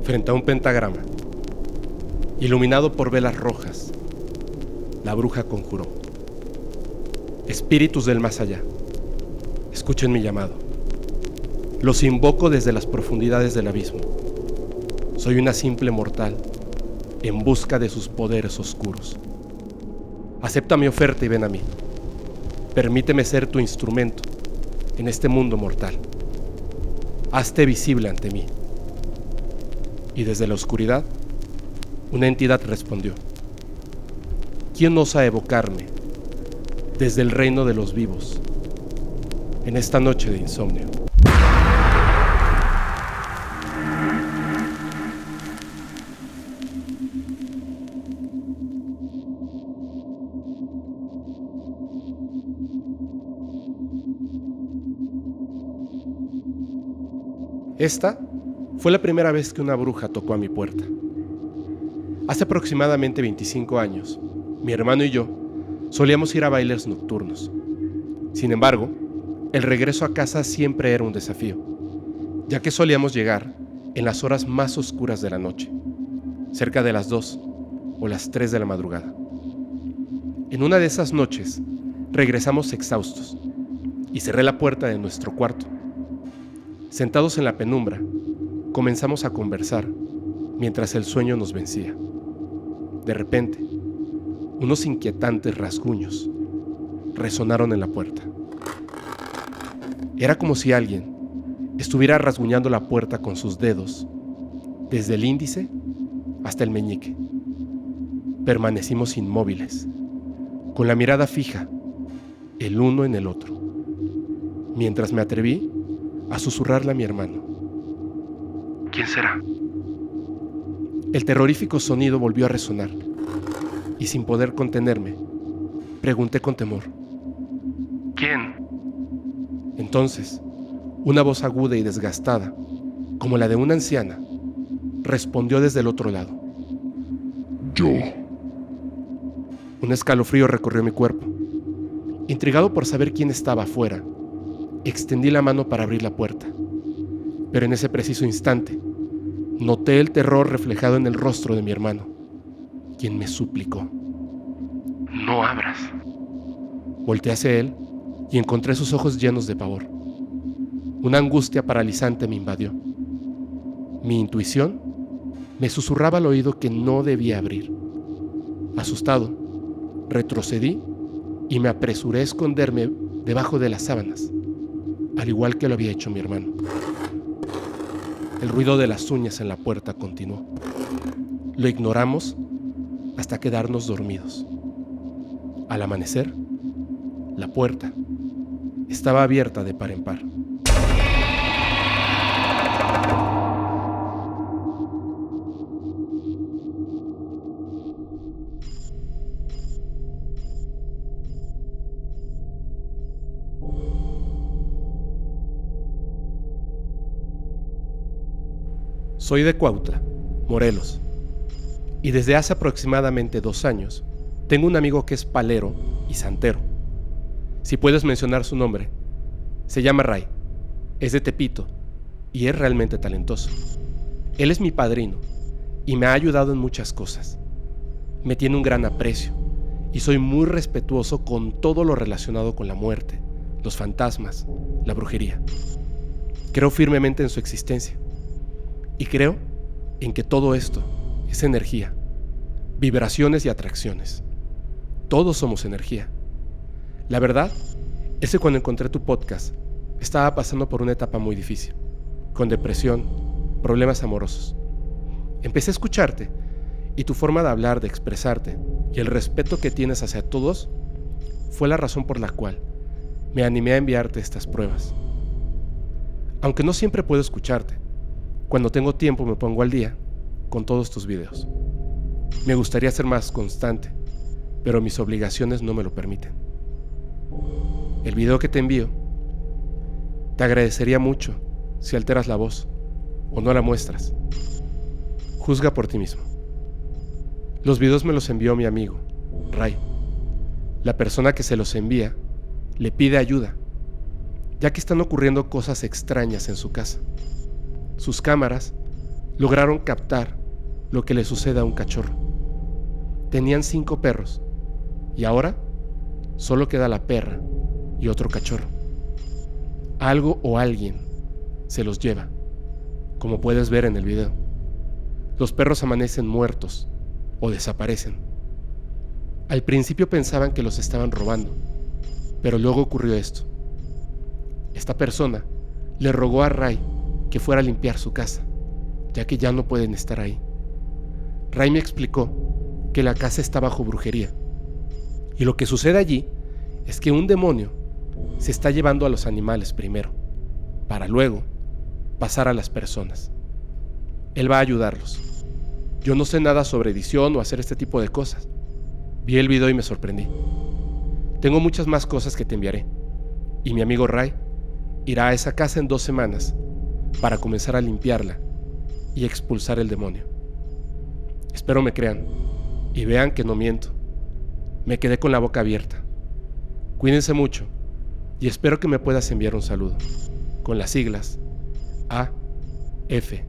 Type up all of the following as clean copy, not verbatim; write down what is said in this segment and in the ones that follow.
frente a un pentagrama, iluminado por velas rojas, la bruja conjuró: espíritus del más allá, escuchen mi llamado. Los invoco desde las profundidades del abismo. Soy una simple mortal en busca de sus poderes oscuros. Acepta mi oferta y ven a mí. Permíteme ser tu instrumento en este mundo mortal. Hazte visible ante mí. Y desde la oscuridad, una entidad respondió: ¿quién osa evocarme desde el reino de los vivos en esta noche de insomnio? Esta fue la primera vez que una bruja tocó a mi puerta. Hace aproximadamente 25 años, mi hermano y yo solíamos ir a bailes nocturnos. Sin embargo, el regreso a casa siempre era un desafío, ya que solíamos llegar en las horas más oscuras de la noche, cerca de las 2 o las 3 de la madrugada. En una de esas noches, regresamos exhaustos y cerré la puerta de nuestro cuarto. Sentados en la penumbra, comenzamos a conversar mientras el sueño nos vencía. De repente, unos inquietantes rasguños resonaron en la puerta. Era como si alguien estuviera rasguñando la puerta con sus dedos, desde el índice hasta el meñique. Permanecimos inmóviles, con la mirada fija, el uno en el otro, mientras me atreví a susurrarle a mi hermano: ¿quién será? El terrorífico sonido volvió a resonar, y sin poder contenerme, pregunté con temor: ¿quién? Entonces, una voz aguda y desgastada, como la de una anciana, respondió desde el otro lado: Yo. Un escalofrío recorrió mi cuerpo. Intrigado por saber quién estaba afuera, extendí la mano para abrir la puerta, pero en ese preciso instante noté el terror reflejado en el rostro de mi hermano, quien me suplicó: no abras. Volteé hacia él y encontré sus ojos llenos de pavor. Una angustia paralizante me invadió. Mi intuición me susurraba al oído que no debía abrir. Asustado, retrocedí y me apresuré a esconderme debajo de las sábanas, al igual que lo había hecho mi hermano. El ruido de las uñas en la puerta continuó. Lo ignoramos hasta quedarnos dormidos. Al amanecer, la puerta estaba abierta de par en par. Soy de Cuautla, Morelos, y desde hace aproximadamente 2 años tengo un amigo que es palero y santero. Si puedes mencionar su nombre, se llama Ray, es de Tepito y es realmente talentoso. Él es mi padrino y me ha ayudado en muchas cosas. Me tiene un gran aprecio y soy muy respetuoso con todo lo relacionado con la muerte, los fantasmas, la brujería. Creo firmemente en su existencia. Y creo en que todo esto es energía, vibraciones y atracciones. Todos somos energía. La verdad es que cuando encontré tu podcast, estaba pasando por una etapa muy difícil, con depresión, problemas amorosos. Empecé a escucharte y tu forma de hablar, de expresarte y el respeto que tienes hacia todos fue la razón por la cual me animé a enviarte estas pruebas. Aunque no siempre puedo escucharte, cuando tengo tiempo me pongo al día con todos tus videos. Me gustaría ser más constante, pero mis obligaciones no me lo permiten. El video que te envío, te agradecería mucho si alteras la voz o no la muestras. Juzga por ti mismo. Los videos me los envió mi amigo, Ray. La persona que se los envía le pide ayuda, ya que están ocurriendo cosas extrañas en su casa. Sus cámaras lograron captar lo que le sucede a un cachorro. Tenían 5 perros y ahora solo queda la perra y otro cachorro. Algo o alguien se los lleva, como puedes ver en el video. Los perros amanecen muertos o desaparecen. Al principio pensaban que los estaban robando, pero luego ocurrió esto. Esta persona le rogó a Ray que fuera a limpiar su casa, ya que ya no pueden estar ahí. Ray me explicó que la casa está bajo brujería, y lo que sucede allí es que un demonio se está llevando a los animales primero, para luego pasar a las personas. Él va a ayudarlos. Yo no sé nada sobre edición o hacer este tipo de cosas. Vi el video y me sorprendí. Tengo muchas más cosas que te enviaré, y mi amigo Ray irá a esa casa en 2 semanas para comenzar a limpiarla y expulsar el demonio. Espero me crean y vean que no miento. Me quedé con la boca abierta. Cuídense mucho y espero que me puedas enviar un saludo con las siglas AFB.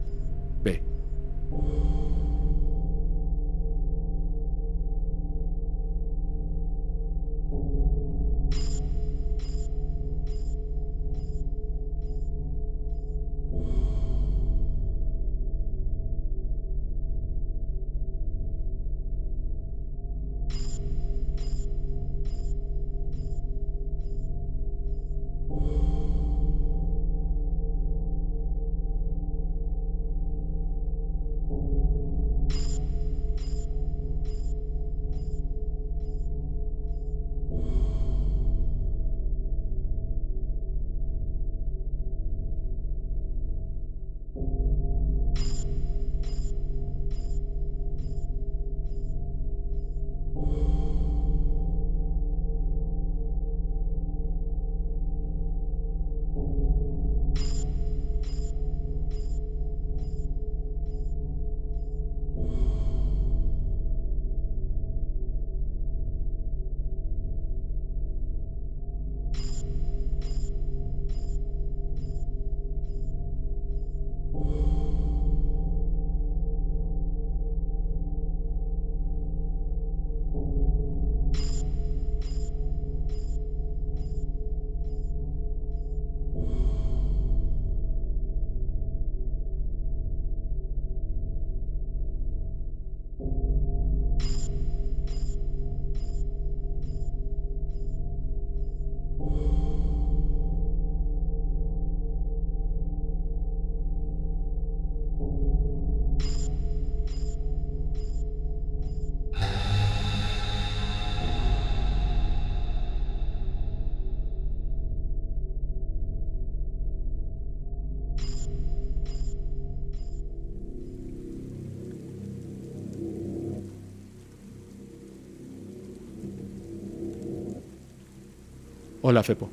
Hola Fepo,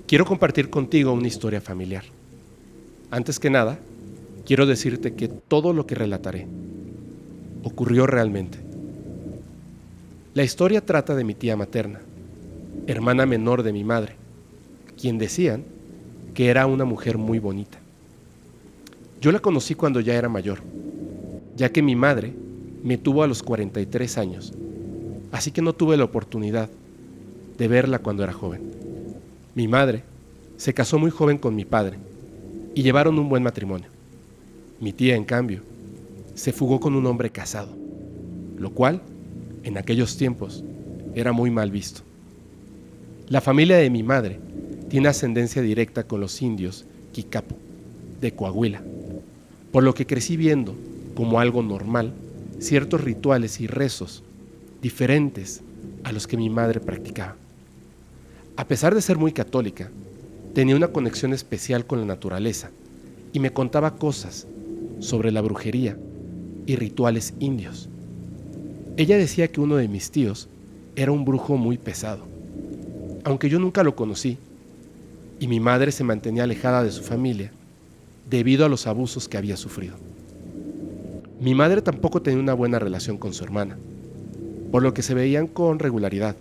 quiero compartir contigo una historia familiar. Antes que nada, quiero decirte que todo lo que relataré ocurrió realmente. La historia trata de mi tía materna, hermana menor de mi madre, quien decían que era una mujer muy bonita. Yo la conocí cuando ya era mayor, ya que mi madre me tuvo a los 43 años, así que no tuve la oportunidad de verla cuando era joven. Mi madre se casó muy joven con mi padre y llevaron un buen matrimonio. Mi tía, en cambio, se fugó con un hombre casado, lo cual, en aquellos tiempos, era muy mal visto. La familia de mi madre tiene ascendencia directa con los indios Kikapo, de Coahuila, por lo que crecí viendo, como algo normal, ciertos rituales y rezos diferentes a los que mi madre practicaba. A pesar de ser muy católica, tenía una conexión especial con la naturaleza y me contaba cosas sobre la brujería y rituales indios. Ella decía que uno de mis tíos era un brujo muy pesado, aunque yo nunca lo conocí, y mi madre se mantenía alejada de su familia debido a los abusos que había sufrido. Mi madre tampoco tenía una buena relación con su hermana, por lo que se veían con regularidad,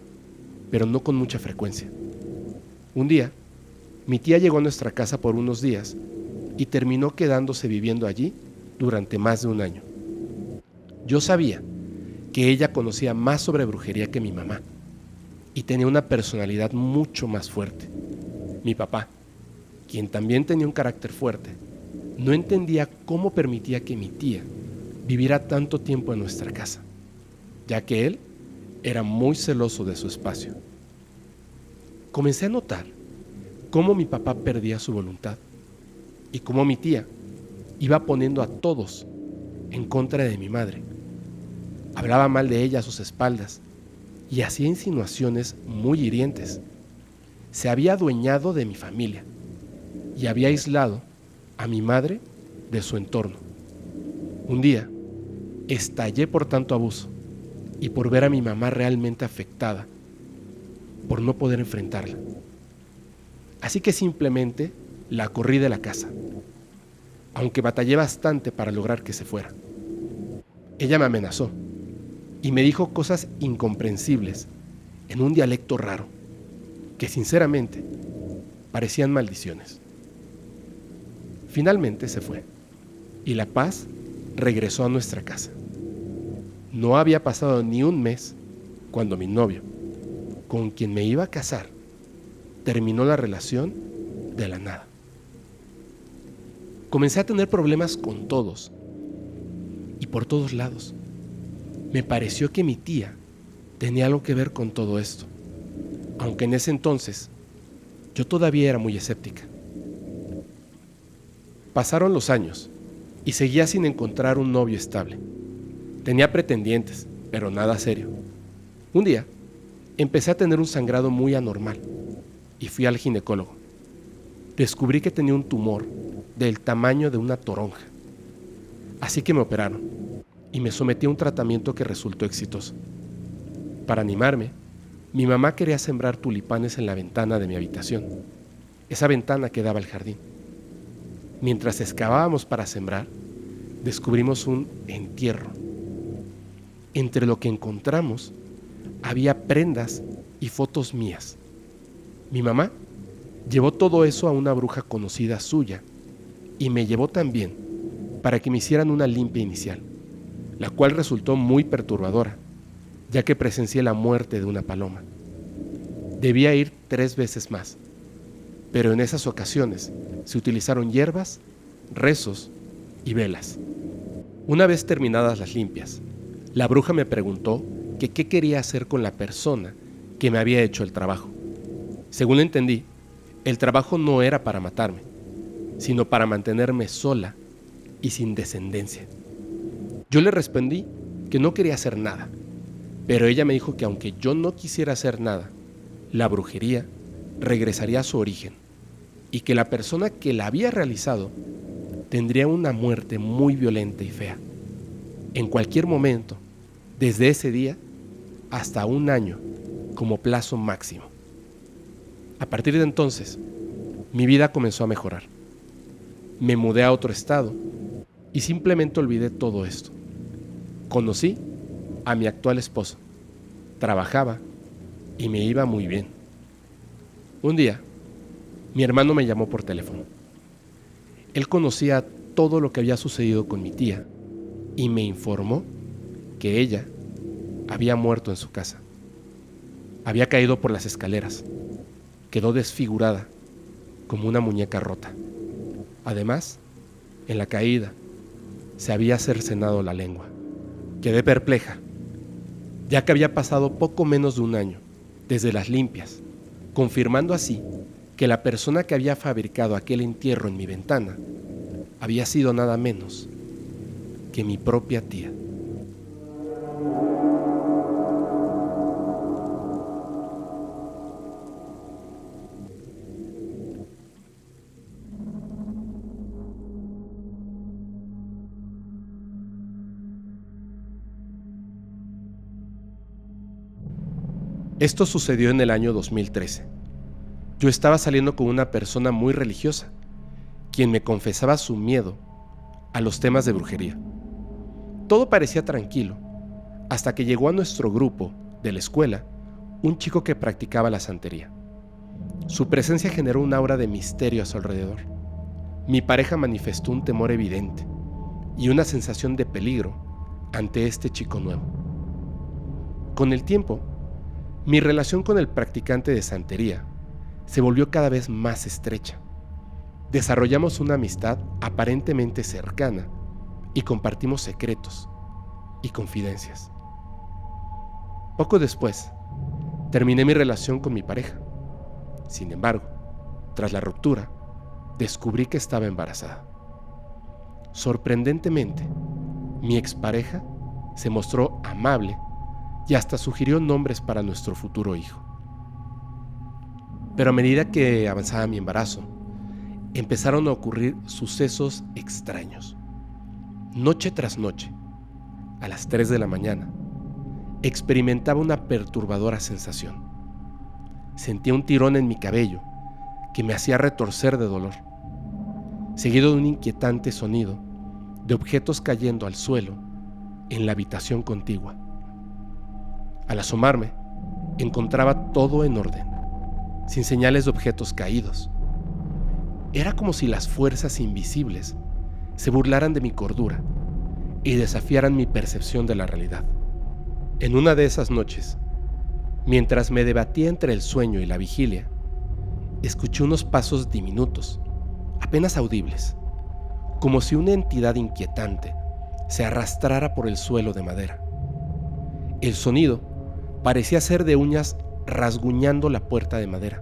pero no con mucha frecuencia. Un día, mi tía llegó a nuestra casa por unos días y terminó quedándose viviendo allí durante más de un año. Yo sabía que ella conocía más sobre brujería que mi mamá y tenía una personalidad mucho más fuerte. Mi papá, quien también tenía un carácter fuerte, no entendía cómo permitía que mi tía viviera tanto tiempo en nuestra casa, ya que él era muy celoso de su espacio. Comencé a notar cómo mi papá perdía su voluntad y cómo mi tía iba poniendo a todos en contra de mi madre. Hablaba mal de ella a sus espaldas y hacía insinuaciones muy hirientes. Se había adueñado de mi familia y había aislado a mi madre de su entorno. Un día, estallé por tanto abuso y por ver a mi mamá realmente afectada, por no poder enfrentarla. Así que simplemente la corrí de la casa, aunque batallé bastante para lograr que se fuera. Ella me amenazó y me dijo cosas incomprensibles en un dialecto raro, que sinceramente parecían maldiciones. Finalmente se fue y la paz regresó a nuestra casa. No había pasado ni un mes cuando mi novio, con quien me iba a casar, terminó la relación de la nada. Comencé a tener problemas con todos y por todos lados. Me pareció que mi tía tenía algo que ver con todo esto, aunque en ese entonces yo todavía era muy escéptica. Pasaron los años y seguía sin encontrar un novio estable. Tenía pretendientes, pero nada serio. Un día, empecé a tener un sangrado muy anormal y fui al ginecólogo. Descubrí que tenía un tumor del tamaño de una toronja. Así que me operaron y me sometí a un tratamiento que resultó exitoso. Para animarme, mi mamá quería sembrar tulipanes en la ventana de mi habitación. Esa ventana que daba al jardín. Mientras excavábamos para sembrar, descubrimos un entierro. Entre lo que encontramos, había prendas y fotos mías. Mi mamá llevó todo eso a una bruja conocida suya y me llevó también para que me hicieran una limpia inicial, la cual resultó muy perturbadora, ya que presencié la muerte de una paloma. Debía ir 3 veces más, pero en esas ocasiones se utilizaron hierbas, rezos y velas. Una vez terminadas las limpias, la bruja me preguntó que qué quería hacer con la persona que me había hecho el trabajo. Según entendí, el trabajo no era para matarme, sino para mantenerme sola y sin descendencia. Yo le respondí que no quería hacer nada, pero ella me dijo que aunque yo no quisiera hacer nada, la brujería regresaría a su origen y que la persona que la había realizado tendría una muerte muy violenta y fea, en cualquier momento, desde ese día hasta 1 año como plazo máximo. A partir de entonces, mi vida comenzó a mejorar. Me mudé a otro estado y simplemente olvidé todo esto. Conocí a mi actual esposo, trabajaba y me iba muy bien. Un día, mi hermano me llamó por teléfono. Él conocía todo lo que había sucedido con mi tía y me informó que ella había muerto en su casa. Había caído por las escaleras. Quedó desfigurada como una muñeca rota. Además, en la caída, se había cercenado la lengua. Quedé perpleja, ya que había pasado poco menos de 1 año desde las limpias, confirmando así que la persona que había fabricado aquel entierro en mi ventana había sido nada menos que mi propia tía. Esto sucedió en el año 2013. Yo estaba saliendo con una persona muy religiosa, quien me confesaba su miedo a los temas de brujería. Todo parecía tranquilo, hasta que llegó a nuestro grupo de la escuela un chico que practicaba la santería. Su presencia generó un aura de misterio a su alrededor. Mi pareja manifestó un temor evidente, y una sensación de peligro ante este chico nuevo. Con el tiempo, mi relación con el practicante de santería se volvió cada vez más estrecha. Desarrollamos una amistad aparentemente cercana y compartimos secretos y confidencias. Poco después, terminé mi relación con mi pareja. Sin embargo, tras la ruptura, descubrí que estaba embarazada. Sorprendentemente, mi expareja se mostró amable y hasta sugirió nombres para nuestro futuro hijo. Pero a medida que avanzaba mi embarazo, empezaron a ocurrir sucesos extraños. Noche tras noche, a las 3 de la mañana, experimentaba una perturbadora sensación. Sentía un tirón en mi cabello que me hacía retorcer de dolor, seguido de un inquietante sonido de objetos cayendo al suelo en la habitación contigua. Al asomarme, encontraba todo en orden, sin señales de objetos caídos. Era como si las fuerzas invisibles se burlaran de mi cordura y desafiaran mi percepción de la realidad. En una de esas noches, mientras me debatía entre el sueño y la vigilia, escuché unos pasos diminutos, apenas audibles, como si una entidad inquietante se arrastrara por el suelo de madera. El sonido parecía ser de uñas rasguñando la puerta de madera,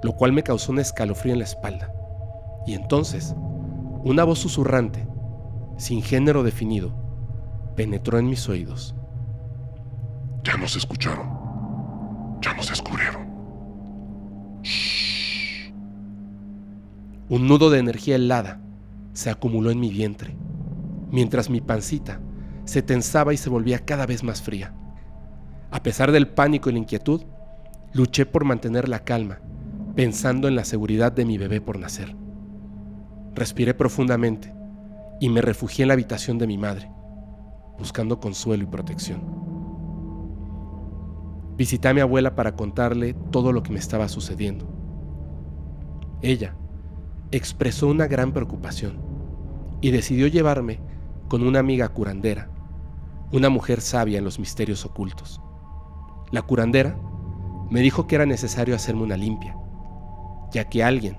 lo cual me causó un escalofrío en la espalda. Y entonces, una voz susurrante, sin género definido, penetró en mis oídos. Ya nos escucharon. Ya nos descubrieron. Un nudo de energía helada se acumuló en mi vientre, mientras mi pancita se tensaba y se volvía cada vez más fría. A pesar del pánico y la inquietud, luché por mantener la calma, pensando en la seguridad de mi bebé por nacer. Respiré profundamente y me refugié en la habitación de mi madre, buscando consuelo y protección. Visité a mi abuela para contarle todo lo que me estaba sucediendo. Ella expresó una gran preocupación y decidió llevarme con una amiga curandera, una mujer sabia en los misterios ocultos. La curandera me dijo que era necesario hacerme una limpia, ya que alguien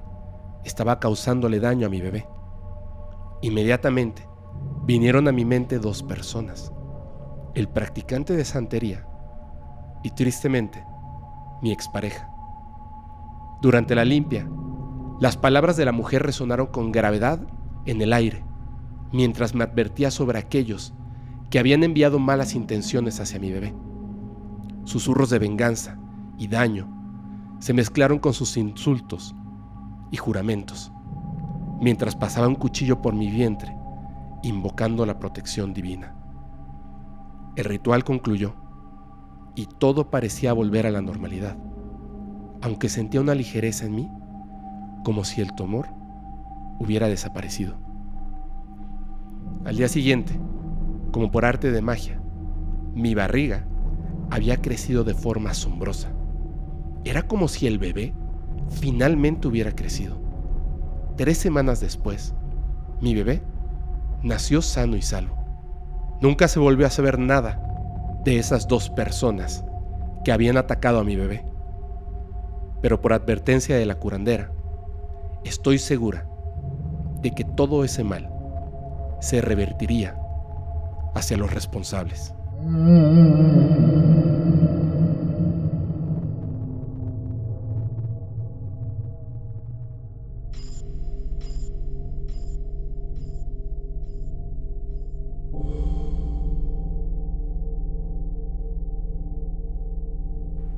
estaba causándole daño a mi bebé. Inmediatamente vinieron a mi mente dos personas, el practicante de santería y, tristemente, mi expareja. Durante la limpia, las palabras de la mujer resonaron con gravedad en el aire, mientras me advertía sobre aquellos que habían enviado malas intenciones hacia mi bebé. Susurros de venganza y daño se mezclaron con sus insultos y juramentos, mientras pasaba un cuchillo por mi vientre, invocando la protección divina. El ritual concluyó y todo parecía volver a la normalidad, aunque sentía una ligereza en mí, como si el tumor hubiera desaparecido. Al día siguiente, como por arte de magia, mi barriga había crecido de forma asombrosa. Era como si el bebé finalmente hubiera crecido. 3 semanas después, mi bebé nació sano y salvo. Nunca se volvió a saber nada de esas dos personas que habían atacado a mi bebé. Pero por advertencia de la curandera, estoy segura de que todo ese mal se revertiría hacia los responsables.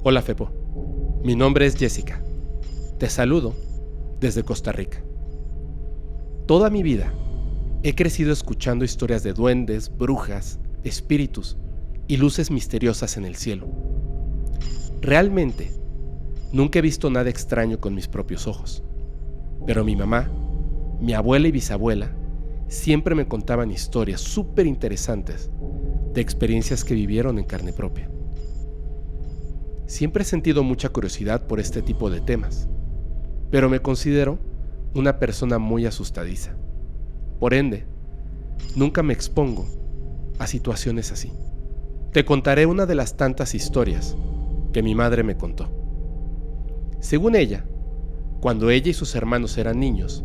Hola Fepo, mi nombre es Jessica. Te saludo desde Costa Rica. Toda mi vida he crecido escuchando historias de duendes, brujas, espíritus y luces misteriosas en el cielo. Realmente, nunca he visto nada extraño con mis propios ojos, pero mi mamá, mi abuela y bisabuela siempre me contaban historias súper interesantes de experiencias que vivieron en carne propia. Siempre he sentido mucha curiosidad por este tipo de temas, pero me considero una persona muy asustadiza. Por ende, nunca me expongo a situaciones así. Te contaré una de las tantas historias que mi madre me contó. Según ella, cuando ella y sus hermanos eran niños,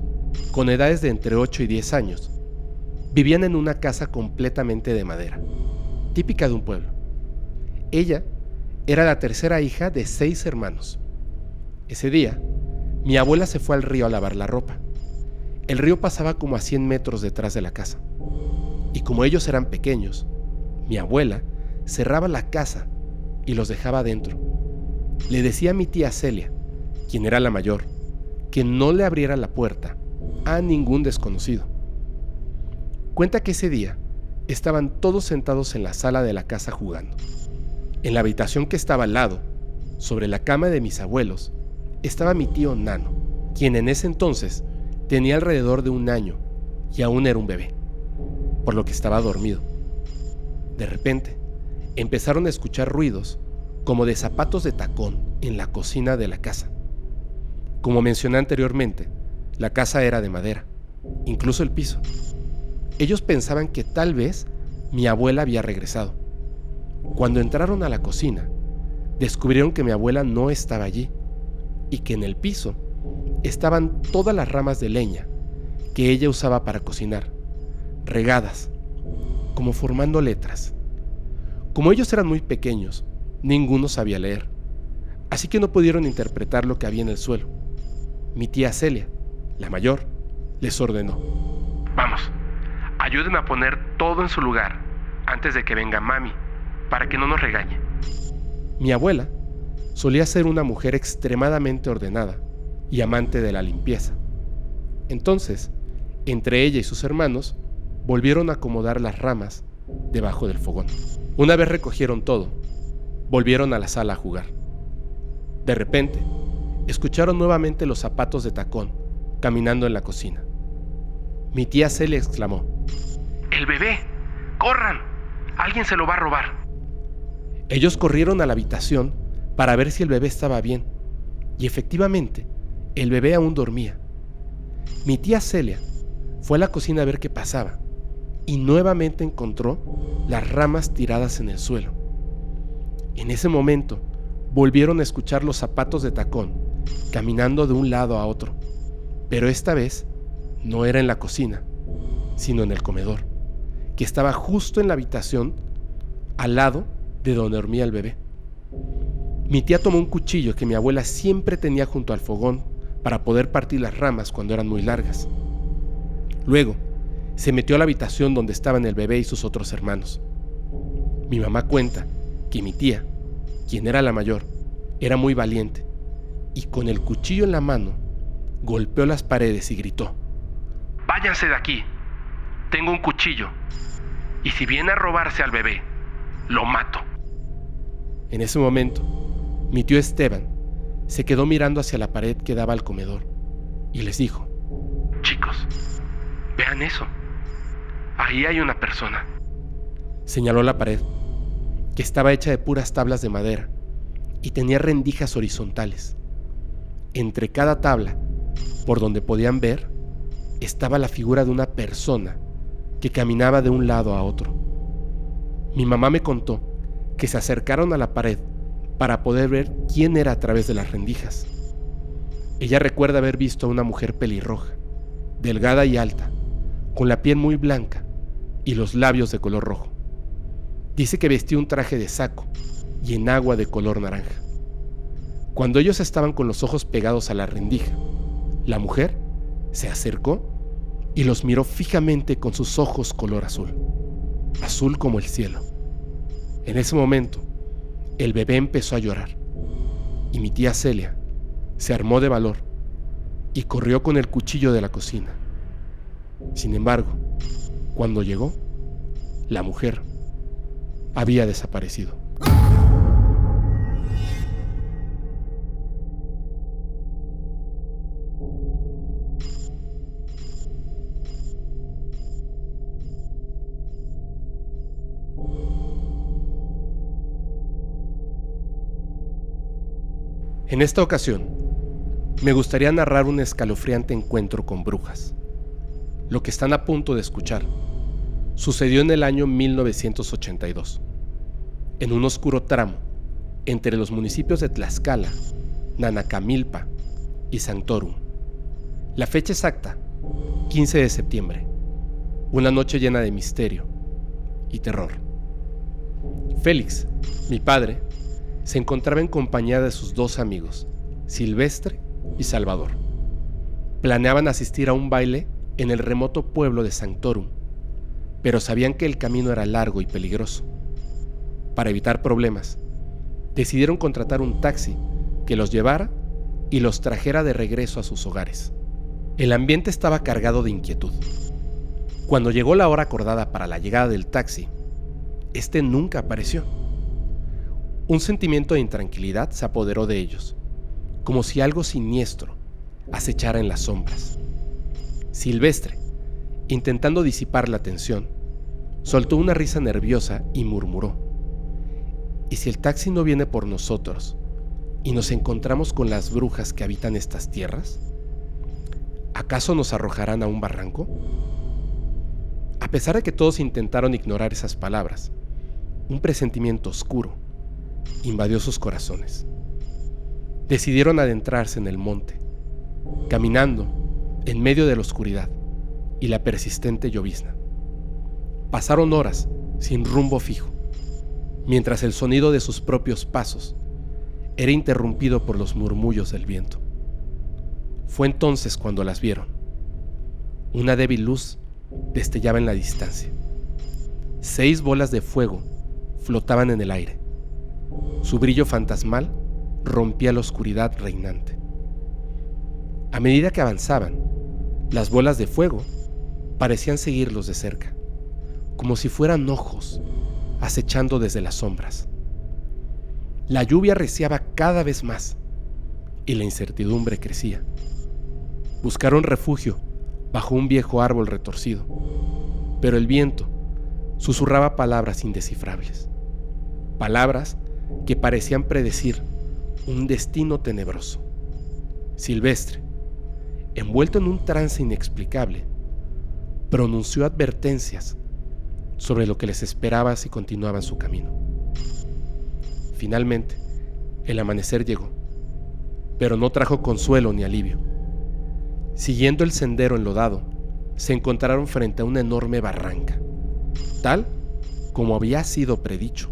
con edades de entre 8 y 10 años, vivían en una casa completamente de madera, típica de un pueblo. Ella era la tercera hija de 6 hermanos. Ese día, mi abuela se fue al río a lavar la ropa. El río pasaba como a 100 metros detrás de la casa. Y como ellos eran pequeños, mi abuela cerraba la casa y los dejaba adentro. Le decía a mi tía Celia, quien era la mayor, que no le abriera la puerta a ningún desconocido. Cuenta que ese día estaban todos sentados en la sala de la casa jugando. En la habitación que estaba al lado, sobre la cama de mis abuelos, estaba mi tío Nano, quien en ese entonces tenía alrededor de 1 año y aún era un bebé, por lo que estaba dormido. De repente, empezaron a escuchar ruidos como de zapatos de tacón en la cocina de la casa. Como mencioné anteriormente, la casa era de madera, incluso el piso. Ellos pensaban que tal vez mi abuela había regresado. Cuando entraron a la cocina, descubrieron que mi abuela no estaba allí y que en el piso estaban todas las ramas de leña que ella usaba para cocinar, regadas, como formando letras. Como ellos eran muy pequeños, ninguno sabía leer, así que no pudieron interpretar lo que había en el suelo. Mi tía Celia, la mayor, les ordenó: «Vamos, ayúdenme a poner todo en su lugar antes de que venga mami, para que no nos regañe». Mi abuela solía ser una mujer extremadamente ordenada y amante de la limpieza. Entonces, entre ella y sus hermanos, volvieron a acomodar las ramas debajo del fogón. Una vez recogieron todo, volvieron a la sala a jugar. De repente, escucharon nuevamente los zapatos de tacón caminando en la cocina. Mi tía Celia exclamó: «¡El bebé! ¡Corran! ¡Alguien se lo va a robar!». Ellos corrieron a la habitación para ver si el bebé estaba bien, y efectivamente, el bebé aún dormía. Mi tía Celia fue a la cocina a ver qué pasaba, y nuevamente encontró las ramas tiradas en el suelo. En ese momento, volvieron a escuchar los zapatos de tacón caminando de un lado a otro, pero esta vez no era en la cocina, sino en el comedor, que estaba justo en la habitación al lado de donde dormía el bebé. Mi tía tomó un cuchillo que mi abuela siempre tenía junto al fogón para poder partir las ramas cuando eran muy largas. Luego, se metió a la habitación donde estaban el bebé y sus otros hermanos. Mi mamá cuenta que mi tía, quien era la mayor, era muy valiente y con el cuchillo en la mano golpeó las paredes y gritó: «¡Váyanse de aquí! Tengo un cuchillo y si viene a robarse al bebé, lo mato». En ese momento, mi tío Esteban se quedó mirando hacia la pared que daba al comedor y les dijo: «Chicos, vean eso. Ahí hay una persona». Señaló la pared, que estaba hecha de puras tablas de madera y tenía rendijas horizontales. Entre cada tabla, por donde podían ver, estaba la figura de una persona que caminaba de un lado a otro. Mi mamá me contó que se acercaron a la pared para poder ver quién era a través de las rendijas. Ella recuerda haber visto a una mujer pelirroja, delgada y alta, con la piel muy blanca y los labios de color rojo. Dice que vestía un traje de saco y enagua de color naranja. Cuando ellos estaban con los ojos pegados a la rendija, la mujer se acercó y los miró fijamente con sus ojos color azul, azul como el cielo. En ese momento, el bebé empezó a llorar y mi tía Celia se armó de valor y corrió con el cuchillo de la cocina. Sin embargo, cuando llegó, la mujer había desaparecido. En esta ocasión, me gustaría narrar un escalofriante encuentro con brujas. Lo que están a punto de escuchar sucedió en el año 1982, en un oscuro tramo entre los municipios de Tlaxcala, Nanacamilpa y Santorum. La fecha exacta, 15 de septiembre, una noche llena de misterio y terror. Félix, mi padre, se encontraba en compañía de sus dos amigos, Silvestre y Salvador. Planeaban asistir a un baile en el remoto pueblo de Santorum, pero sabían que el camino era largo y peligroso. Para evitar problemas, decidieron contratar un taxi que los llevara y los trajera de regreso a sus hogares. El ambiente estaba cargado de inquietud. Cuando llegó la hora acordada para la llegada del taxi, este nunca apareció. Un sentimiento de intranquilidad se apoderó de ellos, como si algo siniestro acechara en las sombras. Silvestre, intentando disipar la tensión, soltó una risa nerviosa y murmuró: ¿y si el taxi no viene por nosotros y nos encontramos con las brujas que habitan estas tierras? ¿Acaso nos arrojarán a un barranco? A pesar de que todos intentaron ignorar esas palabras, un presentimiento oscuro invadió sus corazones. Decidieron adentrarse en el monte, caminando en medio de la oscuridad y la persistente llovizna. Pasaron horas sin rumbo fijo, mientras el sonido de sus propios pasos era interrumpido por los murmullos del viento. Fue entonces cuando las vieron. Una débil luz destellaba en la distancia. 6 bolas de fuego flotaban en el aire. Su brillo fantasmal rompía la oscuridad reinante. A medida que avanzaban, las bolas de fuego parecían seguirlos de cerca, como si fueran ojos acechando desde las sombras. La lluvia arreciaba cada vez más y la incertidumbre crecía. Buscaron refugio bajo un viejo árbol retorcido, pero el viento susurraba palabras indescifrables, palabras que parecían predecir un destino tenebroso. Silvestre, envuelto en un trance inexplicable, pronunció advertencias sobre lo que les esperaba si continuaban su camino. Finalmente, el amanecer llegó, pero no trajo consuelo ni alivio. Siguiendo el sendero enlodado, se encontraron frente a una enorme barranca, tal como había sido predicho.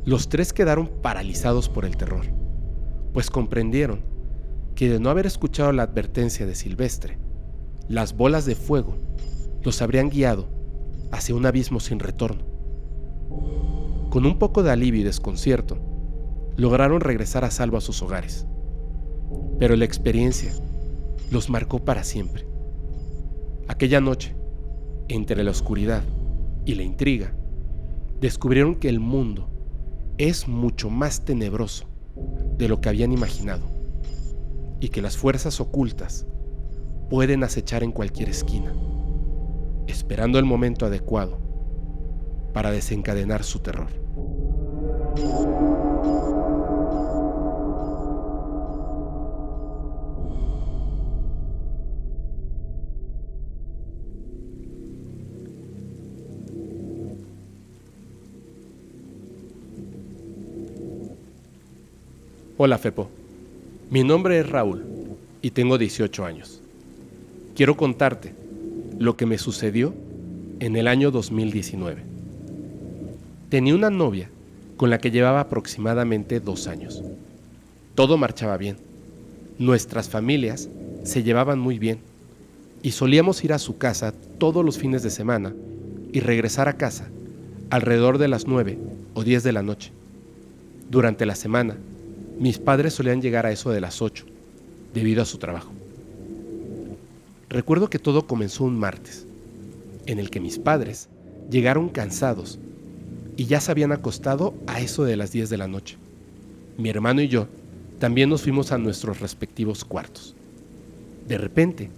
Los 3 quedaron paralizados por el terror, pues comprendieron que de no haber escuchado la advertencia de Silvestre, las bolas de fuego los habrían guiado hacia un abismo sin retorno. Con un poco de alivio y desconcierto, lograron regresar a salvo a sus hogares, pero la experiencia los marcó para siempre. Aquella noche, entre la oscuridad y la intriga, descubrieron que el mundo es mucho más tenebroso de lo que habían imaginado y que las fuerzas ocultas pueden acechar en cualquier esquina, esperando el momento adecuado para desencadenar su terror. Hola Fepo, mi nombre es Raúl y tengo 18 años. Quiero contarte lo que me sucedió en el año 2019. Tenía una novia con la que llevaba aproximadamente 2 años. Todo marchaba bien. Nuestras familias se llevaban muy bien y solíamos ir a su casa todos los fines de semana y regresar a casa alrededor de las 9 o 10 de la noche. Durante la semana, mis padres solían llegar a eso de las 8, debido a su trabajo. Recuerdo que todo comenzó un martes, en el que mis padres llegaron cansados y ya se habían acostado a eso de las 10 de la noche. Mi hermano y yo también nos fuimos a nuestros respectivos cuartos. De repente,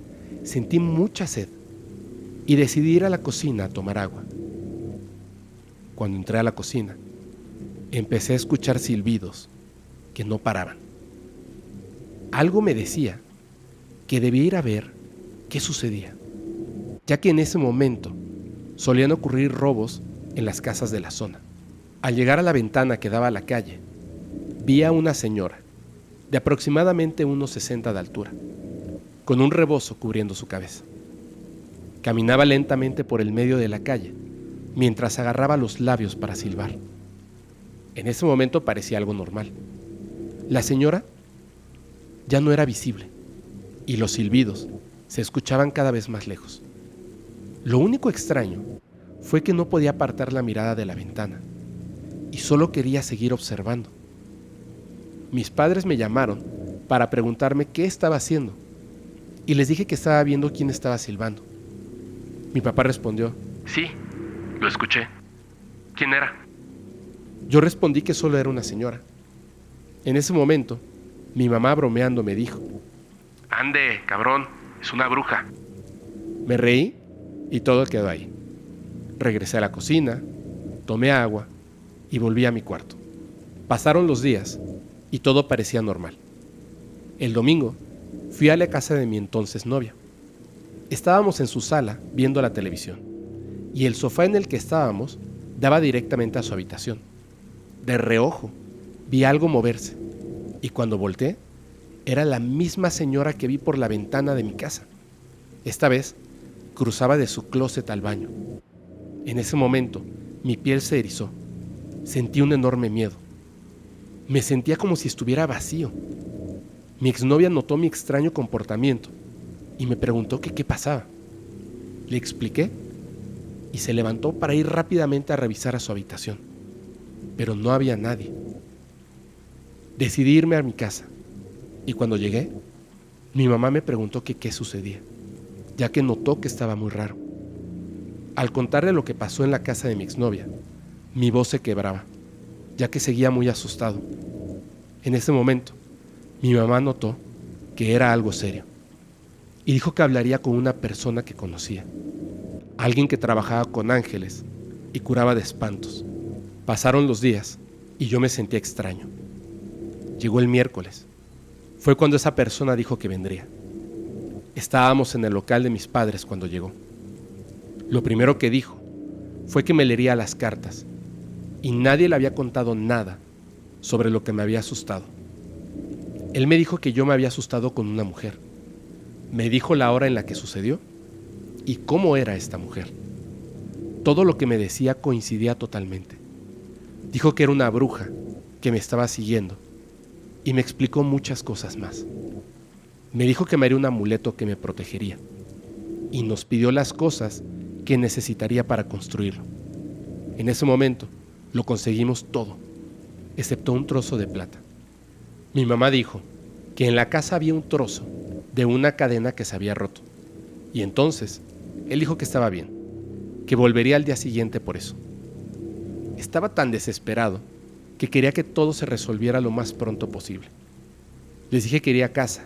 sentí mucha sed y decidí ir a la cocina a tomar agua. Cuando entré a la cocina, empecé a escuchar silbidos que no paraban. Algo me decía que debía ir a ver qué sucedía, ya que en ese momento solían ocurrir robos en las casas de la zona. Al llegar a la ventana que daba a la calle, vi a una señora de aproximadamente unos 60 de altura, con un rebozo cubriendo su cabeza. Caminaba lentamente por el medio de la calle, mientras agarraba los labios para silbar. En ese momento parecía algo normal. La señora ya no era visible, y los silbidos se escuchaban cada vez más lejos. Lo único extraño fue que no podía apartar la mirada de la ventana, y solo quería seguir observando. Mis padres me llamaron para preguntarme qué estaba haciendo, y les dije que estaba viendo quién estaba silbando. Mi papá respondió: Sí, lo escuché. ¿Quién era? Yo respondí que solo era una señora. En ese momento, mi mamá bromeando me dijo: Ande, cabrón, es una bruja. Me reí y todo quedó ahí. Regresé a la cocina, tomé agua y volví a mi cuarto. Pasaron los días y todo parecía normal. El domingo fui a la casa de mi entonces novia. Estábamos en su sala viendo la televisión y el sofá en el que estábamos daba directamente a su habitación. De reojo vi algo moverse y cuando volteé era la misma señora que vi por la ventana de mi casa. Esta vez cruzaba de su closet al baño. En ese momento mi piel se erizó. Sentí un enorme miedo. Me sentía como si estuviera vacío. Mi exnovia notó mi extraño comportamiento y me preguntó que qué pasaba. Le expliqué y se levantó para ir rápidamente a revisar a su habitación, pero no había nadie. Decidí irme a mi casa y cuando llegué, mi mamá me preguntó que qué sucedía, ya que notó que estaba muy raro. Al contarle lo que pasó en la casa de mi exnovia, mi voz se quebraba, ya que seguía muy asustado. En ese momento, mi mamá notó que era algo serio y dijo que hablaría con una persona que conocía, alguien que trabajaba con ángeles y curaba de espantos. Pasaron los días y yo me sentía extraño. Llegó el miércoles. Fue cuando esa persona dijo que vendría. Estábamos en el local de mis padres cuando llegó. Lo primero que dijo fue que me leería las cartas y nadie le había contado nada sobre lo que me había asustado. Él me dijo que yo me había asustado con una mujer. Me dijo la hora en la que sucedió y cómo era esta mujer. Todo lo que me decía coincidía totalmente. Dijo que era una bruja que me estaba siguiendo y me explicó muchas cosas más. Me dijo que me haría un amuleto que me protegería y nos pidió las cosas que necesitaría para construirlo. En ese momento lo conseguimos todo, excepto un trozo de plata. Mi mamá dijo que en la casa había un trozo de una cadena que se había roto y entonces él dijo que estaba bien, que volvería al día siguiente por eso. Estaba tan desesperado que quería que todo se resolviera lo más pronto posible. Les dije que iría a casa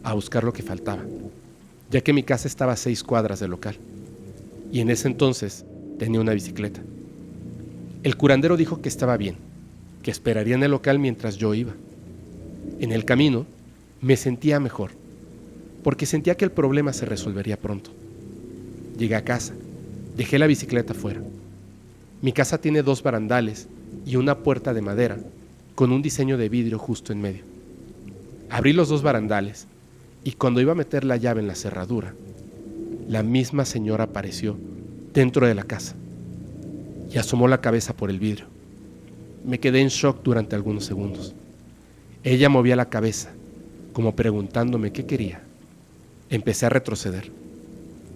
a buscar lo que faltaba, ya que mi casa estaba a 6 cuadras del local y en ese entonces tenía una bicicleta. El curandero dijo que estaba bien, que esperaría en el local mientras yo iba. En el camino me sentía mejor, porque sentía que el problema se resolvería pronto. Llegué a casa, dejé la bicicleta fuera. Mi casa tiene 2 barandales y una puerta de madera con un diseño de vidrio justo en medio. Abrí los 2 barandales y cuando iba a meter la llave en la cerradura, la misma señora apareció dentro de la casa y asomó la cabeza por el vidrio. Me quedé en shock durante algunos segundos. Ella movía la cabeza, como preguntándome qué quería. Empecé a retroceder.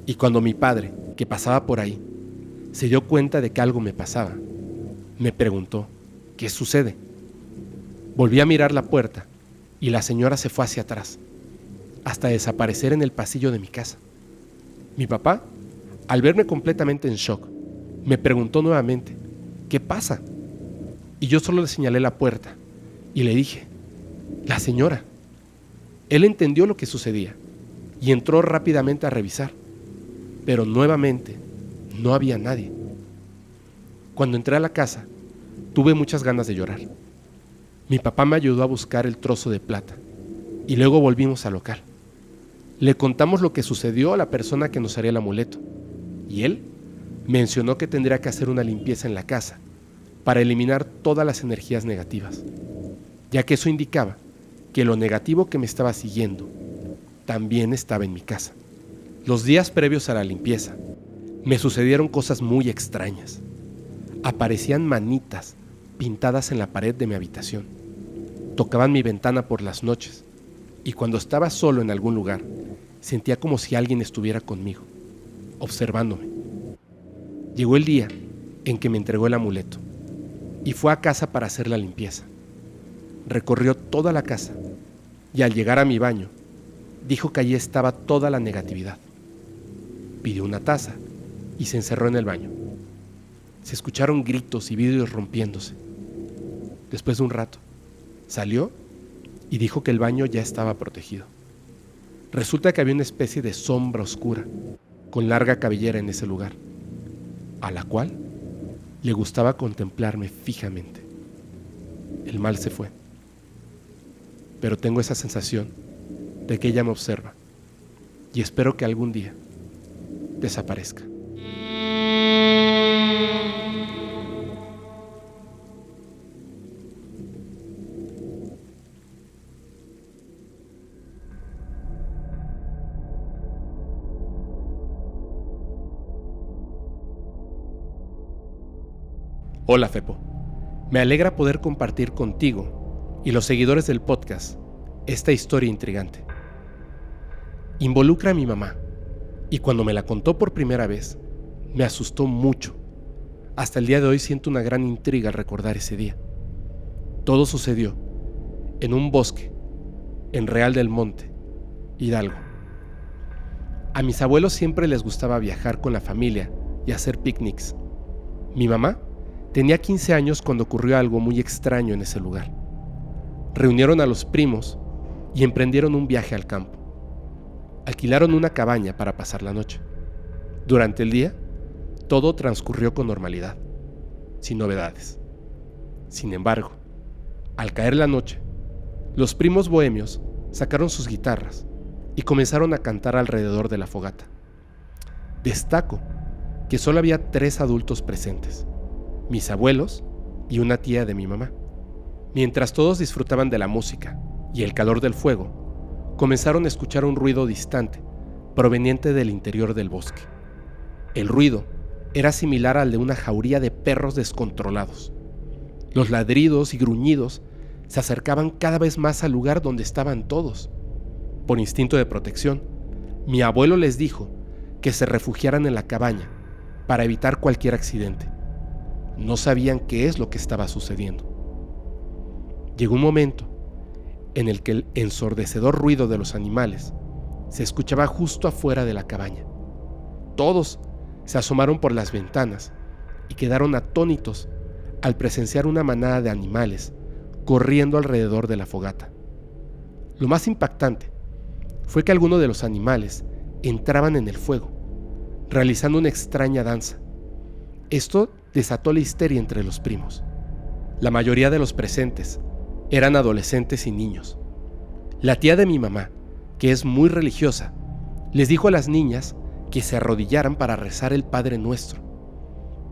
Y cuando mi padre, que pasaba por ahí, se dio cuenta de que algo me pasaba, me preguntó, ¿qué sucede? Volví a mirar la puerta y la señora se fue hacia atrás, hasta desaparecer en el pasillo de mi casa. Mi papá, al verme completamente en shock, me preguntó nuevamente, ¿qué pasa? Y yo solo le señalé la puerta y le dije, la señora. Él entendió lo que sucedía y entró rápidamente a revisar, pero nuevamente no había nadie. Cuando entré a la casa, tuve muchas ganas de llorar. Mi papá me ayudó a buscar el trozo de plata y luego volvimos al local. Le contamos lo que sucedió a la persona que nos haría el amuleto y él Mencionó que tendría que hacer una limpieza en la casa para eliminar todas las energías negativas, ya que eso indicaba que lo negativo que me estaba siguiendo también estaba en mi casa. Los días previos a la limpieza, me sucedieron cosas muy extrañas. Aparecían manitas pintadas en la pared de mi habitación. Tocaban mi ventana por las noches y cuando estaba solo en algún lugar, sentía como si alguien estuviera conmigo, observándome. Llegó el día en que me entregó el amuleto y fue a casa para hacer la limpieza. Recorrió toda la casa y al llegar a mi baño, dijo que allí estaba toda la negatividad. Pidió una taza y se encerró en el baño. Se escucharon gritos y vidrios rompiéndose. Después de un rato, salió y dijo que el baño ya estaba protegido. Resulta que había una especie de sombra oscura con larga cabellera en ese lugar, a la cual le gustaba contemplarme fijamente. El mal se fue, pero tengo esa sensación de que ella me observa y espero que algún día desaparezca. Hola Fepo, me alegra poder compartir contigo y los seguidores del podcast esta historia intrigante. Involucra a mi mamá y cuando me la contó por primera vez me asustó mucho. Hasta el día de hoy siento una gran intriga al recordar ese día. Todo sucedió en un bosque en Real del Monte, Hidalgo. A mis abuelos siempre les gustaba viajar con la familia y hacer picnics. Mi mamá tenía 15 años cuando ocurrió algo muy extraño en ese lugar. Reunieron a los primos y emprendieron un viaje al campo. Alquilaron una cabaña para pasar la noche. Durante el día, todo transcurrió con normalidad, sin novedades. Sin embargo, al caer la noche, los primos bohemios sacaron sus guitarras y comenzaron a cantar alrededor de la fogata. Destaco que solo había 3 adultos presentes: mis abuelos y una tía de mi mamá. Mientras todos disfrutaban de la música y el calor del fuego, comenzaron a escuchar un ruido distante proveniente del interior del bosque. El ruido era similar al de una jauría de perros descontrolados. Los ladridos y gruñidos se acercaban cada vez más al lugar donde estaban todos. Por instinto de protección, mi abuelo les dijo que se refugiaran en la cabaña para evitar cualquier accidente. No sabían qué es lo que estaba sucediendo. Llegó un momento en el que el ensordecedor ruido de los animales se escuchaba justo afuera de la cabaña. Todos se asomaron por las ventanas y quedaron atónitos al presenciar una manada de animales corriendo alrededor de la fogata. Lo más impactante fue que algunos de los animales entraban en el fuego, realizando una extraña danza. Esto desató la histeria entre los primos. La mayoría de los presentes eran adolescentes y niños. La tía de mi mamá, que es muy religiosa, les dijo a las niñas que se arrodillaran para rezar el Padre Nuestro,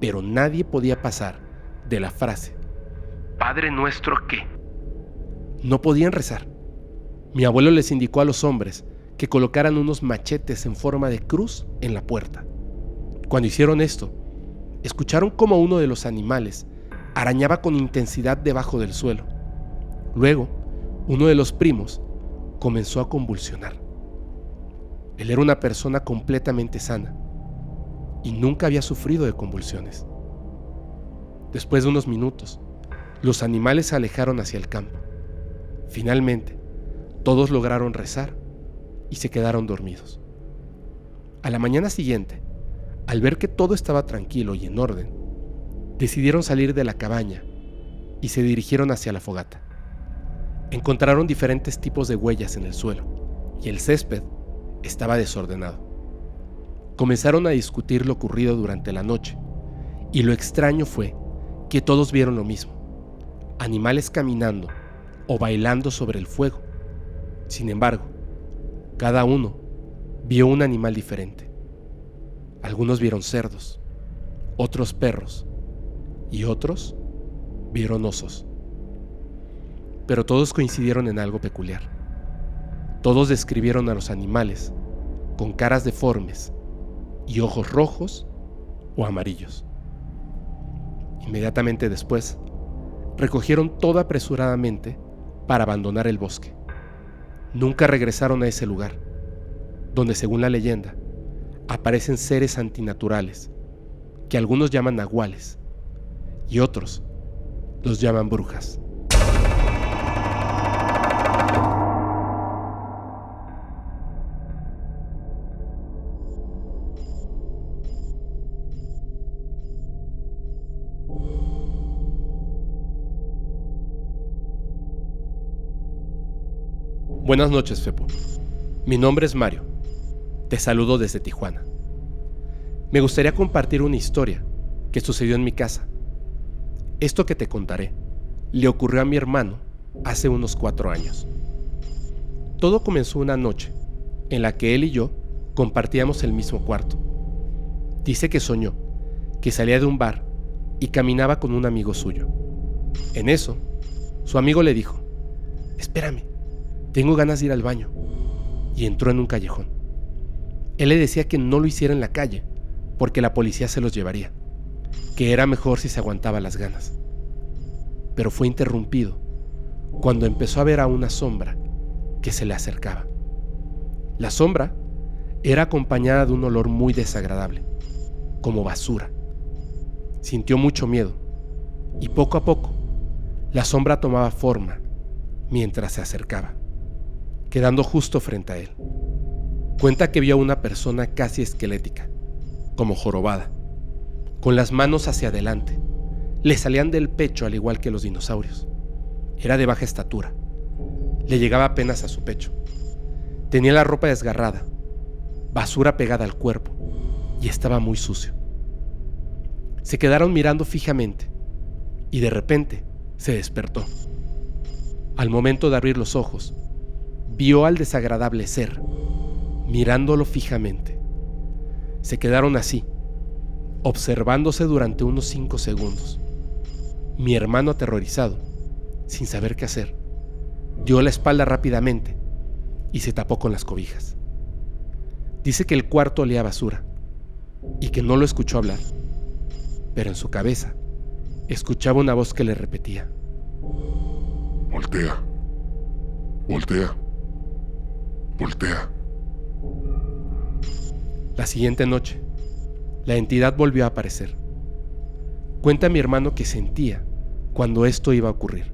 pero nadie podía pasar de la frase ¿Padre nuestro qué? No podían rezar. Mi abuelo les indicó a los hombres que colocaran unos machetes en forma de cruz en la puerta. Cuando hicieron esto, escucharon cómo uno de los animales arañaba con intensidad debajo del suelo. Luego, uno de los primos comenzó a convulsionar. Él era una persona completamente sana y nunca había sufrido de convulsiones. Después de unos minutos, los animales se alejaron hacia el campo. Finalmente, todos lograron rezar y se quedaron dormidos. A la mañana siguiente, al ver que todo estaba tranquilo y en orden, decidieron salir de la cabaña y se dirigieron hacia la fogata. Encontraron diferentes tipos de huellas en el suelo y el césped estaba desordenado. Comenzaron a discutir lo ocurrido durante la noche y lo extraño fue que todos vieron lo mismo: animales caminando o bailando sobre el fuego. Sin embargo, cada uno vio un animal diferente. Algunos vieron cerdos, otros perros y otros vieron osos. Pero todos coincidieron en algo peculiar. Todos describieron a los animales con caras deformes y ojos rojos o amarillos. Inmediatamente después, recogieron todo apresuradamente para abandonar el bosque. Nunca regresaron a ese lugar, donde según la leyenda, aparecen seres antinaturales, que algunos llaman nahuales y otros los llaman brujas. Buenas noches, Fepo. Mi nombre es Mario. Te saludo desde Tijuana. Me gustaría compartir una historia que sucedió en mi casa. Esto que te contaré le ocurrió a mi hermano hace unos 4 años. Todo comenzó una noche en la que él y yo compartíamos el mismo cuarto. Dice que soñó que salía de un bar y caminaba con un amigo suyo. En eso, su amigo le dijo: «Espérame, tengo ganas de ir al baño», y entró en un callejón. Él le decía que no lo hiciera en la calle, porque la policía se los llevaría, que era mejor si se aguantaba las ganas. Pero fue interrumpido cuando empezó a ver a una sombra que se le acercaba. La sombra era acompañada de un olor muy desagradable, como basura. Sintió mucho miedo, y poco a poco, la sombra tomaba forma mientras se acercaba, quedando justo frente a él. Cuenta que vio a una persona casi esquelética, como jorobada, con las manos hacia adelante. Le salían del pecho al igual que los dinosaurios. Era de baja estatura. Le llegaba apenas a su pecho. Tenía la ropa desgarrada, basura pegada al cuerpo, y estaba muy sucio. Se quedaron mirando fijamente, y de repente se despertó. Al momento de abrir los ojos, vio al desagradable ser, mirándolo fijamente. Se quedaron así, observándose durante unos 5 segundos. Mi hermano, aterrorizado, sin saber qué hacer, dio la espalda rápidamente y se tapó con las cobijas. Dice que el cuarto olía a basura y que no lo escuchó hablar, pero en su cabeza escuchaba una voz que le repetía: Voltea. Voltea. Voltea. La siguiente noche, la entidad volvió a aparecer. Cuenta mi hermano que sentía cuando esto iba a ocurrir.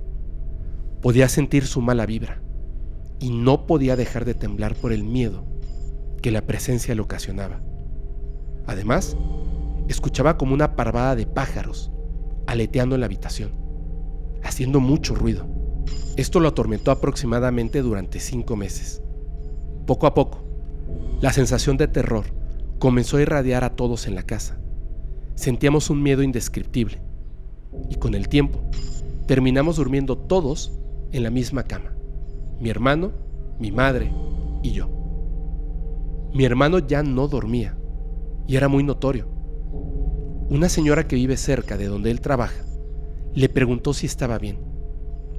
Podía sentir su mala vibra y no podía dejar de temblar por el miedo que la presencia le ocasionaba. Además, escuchaba como una parvada de pájaros aleteando en la habitación, haciendo mucho ruido. Esto lo atormentó aproximadamente durante 5 meses. Poco a poco, la sensación de terror comenzó a irradiar a todos en la casa. Sentíamos un miedo indescriptible y con el tiempo terminamos durmiendo todos en la misma cama, mi hermano, mi madre y yo. Mi hermano ya no dormía y era muy notorio. Una señora que vive cerca de donde él trabaja le preguntó si estaba bien,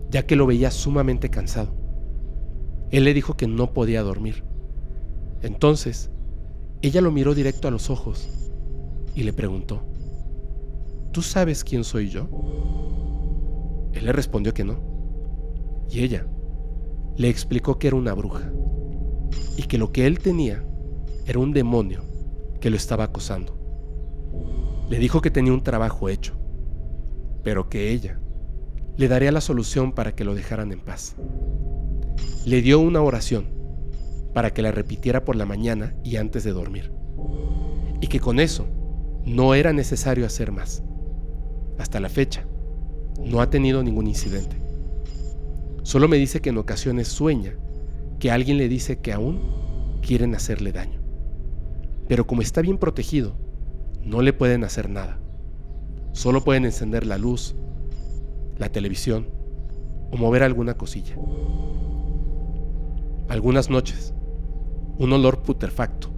ya que lo veía sumamente cansado. Él le dijo que no podía dormir. Entonces, ella lo miró directo a los ojos y le preguntó: ¿Tú sabes quién soy yo? Él le respondió que no. Y ella le explicó que era una bruja y que lo que él tenía era un demonio que lo estaba acosando. Le dijo que tenía un trabajo hecho, pero que ella le daría la solución para que lo dejaran en paz. Le dio una oración para que la repitiera por la mañana y antes de dormir, y que con eso no era necesario hacer más. Hasta la fecha, no ha tenido ningún incidente. Solo me dice que en ocasiones sueña que alguien le dice que aún quieren hacerle daño, pero como está bien protegido, no le pueden hacer nada. Solo pueden encender la luz, la televisión o mover alguna cosilla. Algunas noches, un olor putrefacto,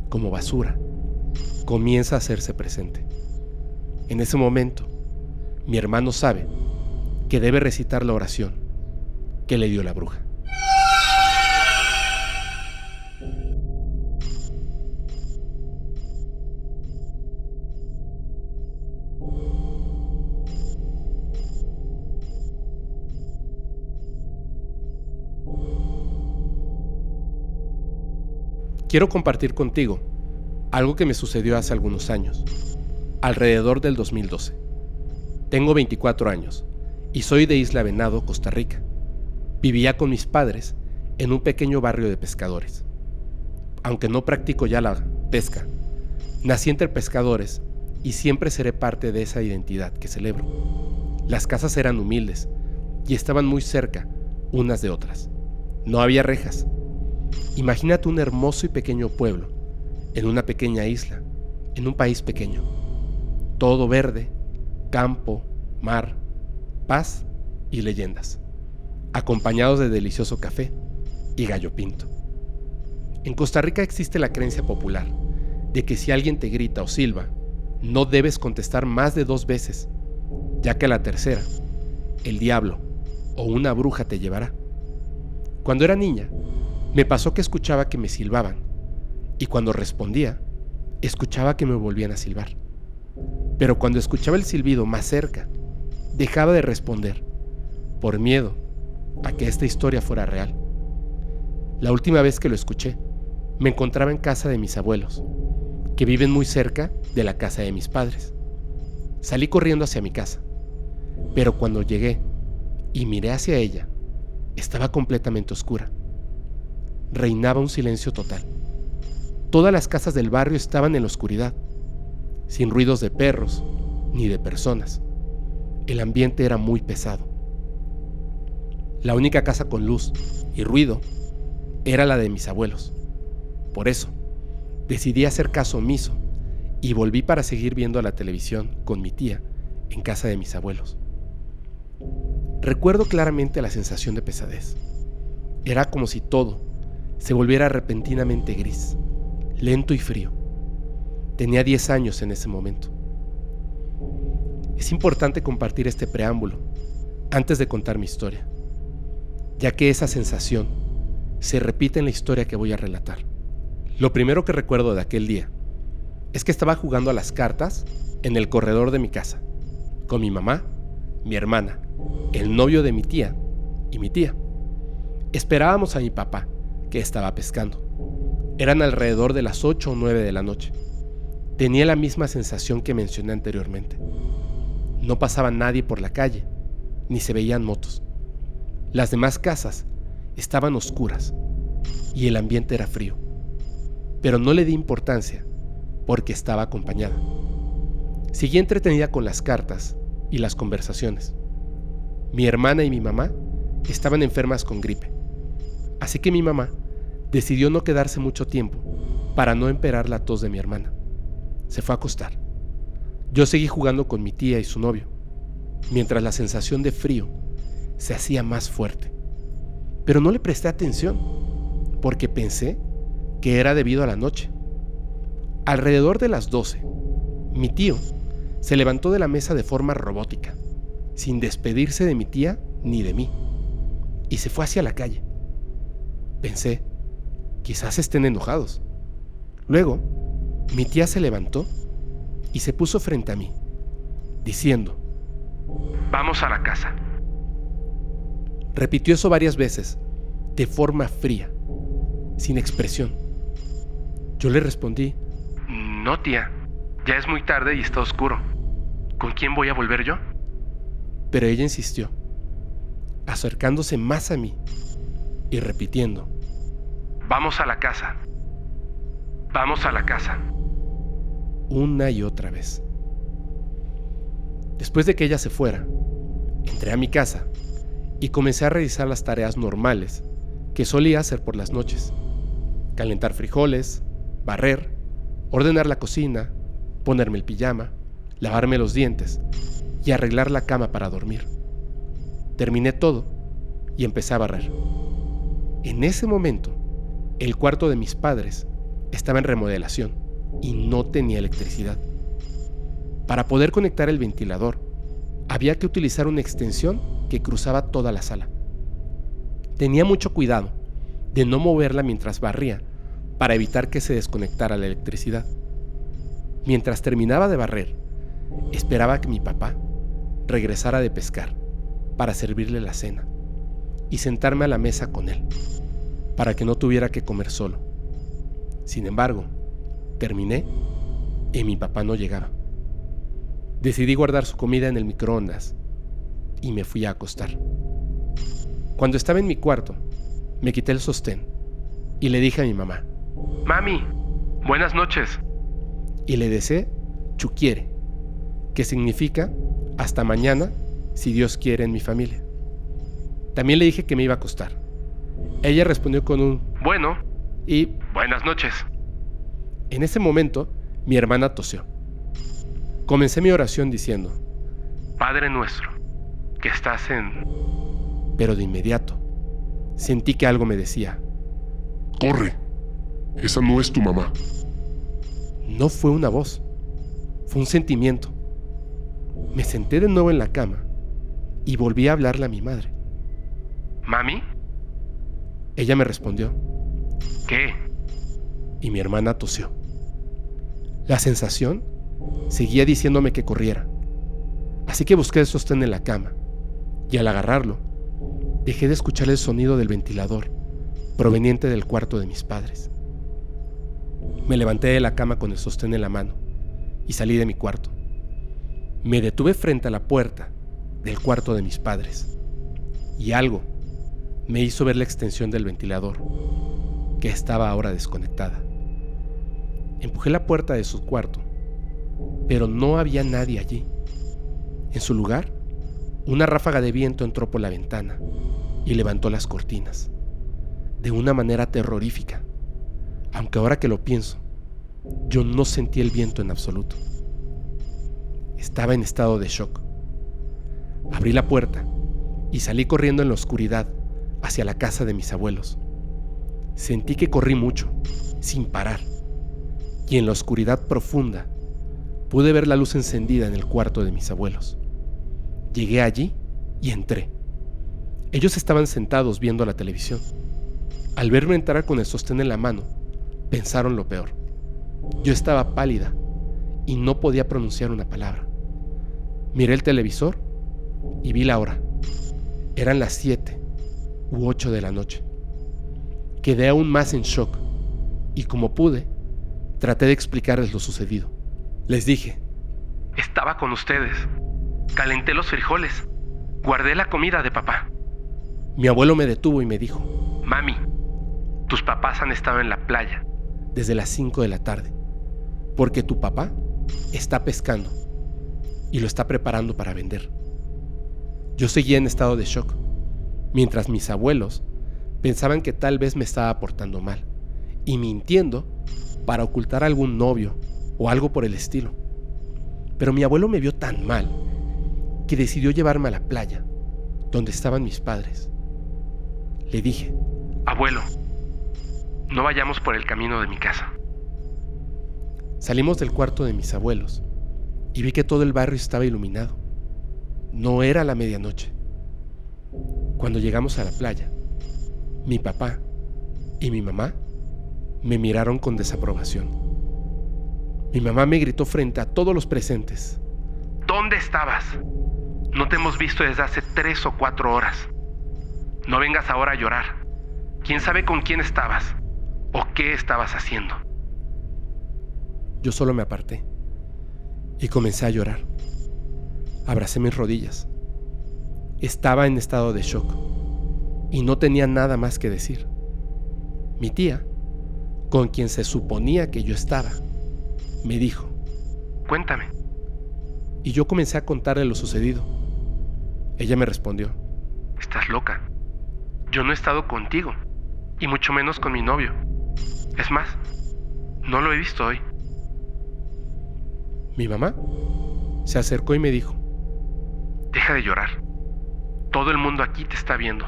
como basura, comienza a hacerse presente. En ese momento, mi hermano sabe que debe recitar la oración que le dio la bruja. Quiero compartir contigo algo que me sucedió hace algunos años, alrededor del 2012. Tengo 24 años y soy de Isla Venado, Costa Rica. Vivía con mis padres en un pequeño barrio de pescadores. Aunque no practico ya la pesca, nací entre pescadores y siempre seré parte de esa identidad que celebro. Las casas eran humildes y estaban muy cerca unas de otras. No había rejas. Imagínate un hermoso y pequeño pueblo, en una pequeña isla, en un país pequeño. Todo verde, campo, mar, paz y leyendas, acompañados de delicioso café y gallo pinto. En Costa Rica existe la creencia popular de que si alguien te grita o silba, no debes contestar más de 2 veces, ya que a la tercera, el diablo o una bruja te llevará. Cuando era niña, me pasó que escuchaba que me silbaban, y cuando respondía, escuchaba que me volvían a silbar. Pero cuando escuchaba el silbido más cerca, dejaba de responder, por miedo a que esta historia fuera real. La última vez que lo escuché, me encontraba en casa de mis abuelos, que viven muy cerca de la casa de mis padres. Salí corriendo hacia mi casa, pero cuando llegué y miré hacia ella, estaba completamente oscura. Reinaba un silencio total. Todas las casas del barrio estaban en la oscuridad, sin ruidos de perros ni de personas. El ambiente era muy pesado. La única casa con luz y ruido era la de mis abuelos. Por eso, decidí hacer caso omiso y volví para seguir viendo la televisión con mi tía en casa de mis abuelos. Recuerdo claramente la sensación de pesadez. Era como si todo se volviera repentinamente gris, lento y frío. Tenía 10 años en ese momento. Es importante compartir este preámbulo antes de contar mi historia, ya que esa sensación se repite en la historia que voy a relatar. Lo primero que recuerdo de aquel día es que estaba jugando a las cartas en el corredor de mi casa, con mi mamá, mi hermana, el novio de mi tía y mi tía. Esperábamos a mi papá, que estaba pescando. Eran alrededor de las 8 o 9 de la noche. Tenía la misma sensación que mencioné anteriormente. No pasaba nadie por la calle, ni se veían motos. Las demás casas estaban oscuras y el ambiente era frío. Pero no le di importancia porque estaba acompañada. Seguí entretenida con las cartas y las conversaciones. Mi hermana y mi mamá estaban enfermas con gripe. Así que mi mamá decidió no quedarse mucho tiempo para no empeorar la tos de mi hermana. Se fue a acostar. Yo seguí jugando con mi tía y su novio, mientras la sensación de frío se hacía más fuerte. Pero no le presté atención, porque pensé que era debido a la noche. Alrededor de las 12, mi tío se levantó de la mesa de forma robótica, sin despedirse de mi tía ni de mí, y se fue hacia la calle. Pensé, quizás estén enojados. Luego, mi tía se levantó y se puso frente a mí, diciendo: Vamos a la casa. Repitió eso varias veces, de forma fría, sin expresión. Yo le respondí: No, tía. Ya es muy tarde y está oscuro. ¿Con quién voy a volver yo? Pero ella insistió, acercándose más a mí y repitiendo: Vamos a la casa. Vamos a la casa. Una y otra vez. Después de que ella se fuera, entré a mi casa y comencé a realizar las tareas normales que solía hacer por las noches: calentar frijoles, barrer, ordenar la cocina, ponerme el pijama, lavarme los dientes y arreglar la cama para dormir. Terminé todo y empecé a barrer. En ese momento, el cuarto de mis padres estaba en remodelación y no tenía electricidad. Para poder conectar el ventilador, había que utilizar una extensión que cruzaba toda la sala. Tenía mucho cuidado de no moverla mientras barría para evitar que se desconectara la electricidad. Mientras terminaba de barrer, esperaba que mi papá regresara de pescar para servirle la cena y sentarme a la mesa con él, para que no tuviera que comer solo. Sin embargo, terminé y mi papá no llegaba. Decidí guardar su comida en el microondas y me fui a acostar. Cuando estaba en mi cuarto, me quité el sostén y le dije a mi mamá: Mami, buenas noches. Y le deseé chuquiere, que significa hasta mañana, si Dios quiere, en mi familia. También le dije que me iba a acostar. Ella respondió con un Bueno, y buenas noches. en ese momento mi hermana tosió. Comencé mi oración diciendo: Padre nuestro, que estás en... pero de inmediato sentí que algo me decía: ¡Corre! Esa no es tu mamá. no fue una voz, fue un sentimiento. Me senté de nuevo en la cama y volví a hablarle a mi madre. ¿Mami? Ella me respondió ¿Qué? y mi hermana tosió. La sensación seguía diciéndome que corriera, así que busqué el sostén en la cama y al agarrarlo dejé de escuchar el sonido del ventilador proveniente del cuarto de mis padres. Me levanté de la cama con el sostén en la mano y salí de mi cuarto. Me detuve frente a la puerta del cuarto de mis padres y algo me hizo ver la extensión del ventilador, que estaba ahora desconectada. Empujé la puerta de su cuarto, pero no había nadie allí. En su lugar, una ráfaga de viento entró por la ventana y levantó las cortinas, de una manera terrorífica, aunque ahora que lo pienso, yo no sentí el viento en absoluto. Estaba en estado de shock. Abrí la puerta y salí corriendo en la oscuridad hacia la casa de mis abuelos. Sentí que corrí mucho, sin parar, y en la oscuridad profunda pude ver la luz encendida en el cuarto de mis abuelos. Llegué allí y entré. Ellos estaban sentados viendo la televisión. Al verme entrar con el sostén en la mano, pensaron lo peor. Yo estaba pálida y no podía pronunciar una palabra. Miré el televisor y vi la hora. Eran las 7 u 8 de la noche. Quedé aún más en shock y como pude, traté de explicarles lo sucedido. Les dije: Estaba con ustedes. Calenté los frijoles. Guardé la comida de papá. Mi abuelo me detuvo y me dijo: Mami, tus papás han estado en la playa. desde las 5 de la tarde, porque tu papá está pescando y lo está preparando para vender. Yo seguía en estado de shock, mientras mis abuelos pensaban que tal vez me estaba portando mal y mintiendo para ocultar a algún novio o algo por el estilo. Pero mi abuelo me vio tan mal que decidió llevarme a la playa, donde estaban mis padres. Le dije: Abuelo, no vayamos por el camino de mi casa. Salimos del cuarto de mis abuelos y vi que todo el barrio estaba iluminado. No era la medianoche. Cuando llegamos a la playa, mi papá y mi mamá me miraron con desaprobación. Mi mamá me gritó frente a todos los presentes: ¿Dónde estabas? No te hemos visto desde hace 3 o 4 horas. No vengas ahora a llorar. ¿Quién sabe con quién estabas? ¿O qué estabas haciendo? Yo solo me aparté y comencé a llorar. Abracé mis rodillas. Estaba en estado de shock y no tenía nada más que decir. Mi tía, con quien se suponía que yo estaba, me dijo: Cuéntame. y yo comencé a contarle lo sucedido. Ella me respondió: Estás loca. Yo no he estado contigo, y mucho menos con mi novio. Es más, no lo he visto hoy. Mi mamá se acercó y me dijo: Deja de llorar. Todo el mundo aquí te está viendo.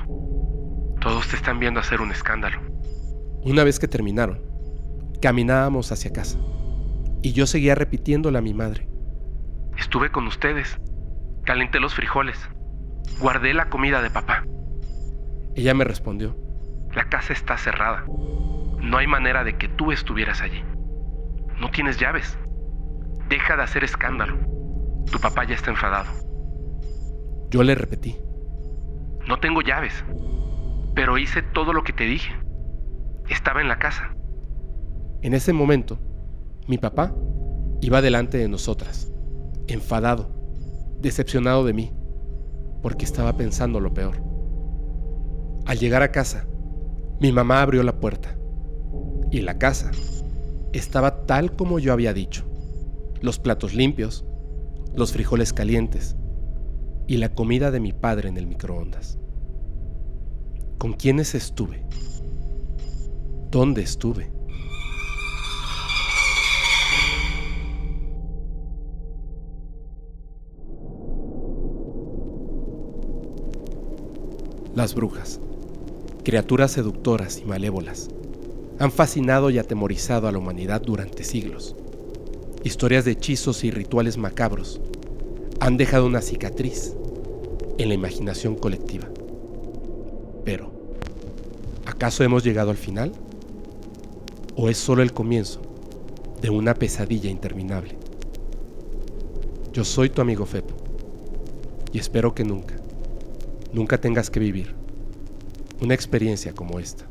Todos te están viendo hacer un escándalo. Una vez que terminaron, caminábamos hacia casa y yo seguía repitiéndole a mi madre: Estuve con ustedes. Calenté los frijoles. Guardé la comida de papá. Ella me respondió: La casa está cerrada. No hay manera de que tú estuvieras allí. No tienes llaves. Deja de hacer escándalo. Tu papá ya está enfadado. Yo le repetí: No tengo llaves, pero hice todo lo que te dije. Estaba en la casa. En ese momento, mi papá iba delante de nosotras, enfadado, decepcionado de mí, porque estaba pensando lo peor. Al llegar a casa, mi mamá abrió la puerta y la casa estaba tal como yo había dicho: los platos limpios, los frijoles calientes y la comida de mi padre en el microondas. ¿Con quiénes estuve? ¿Dónde estuve? Las brujas, criaturas seductoras y malévolas, han fascinado y atemorizado a la humanidad durante siglos. Historias de hechizos y rituales macabros han dejado una cicatriz en la imaginación colectiva. Pero, ¿acaso hemos llegado al final? ¿O es solo el comienzo de una pesadilla interminable? Yo soy tu amigo Fepo y espero que nunca tengas que vivir una experiencia como esta.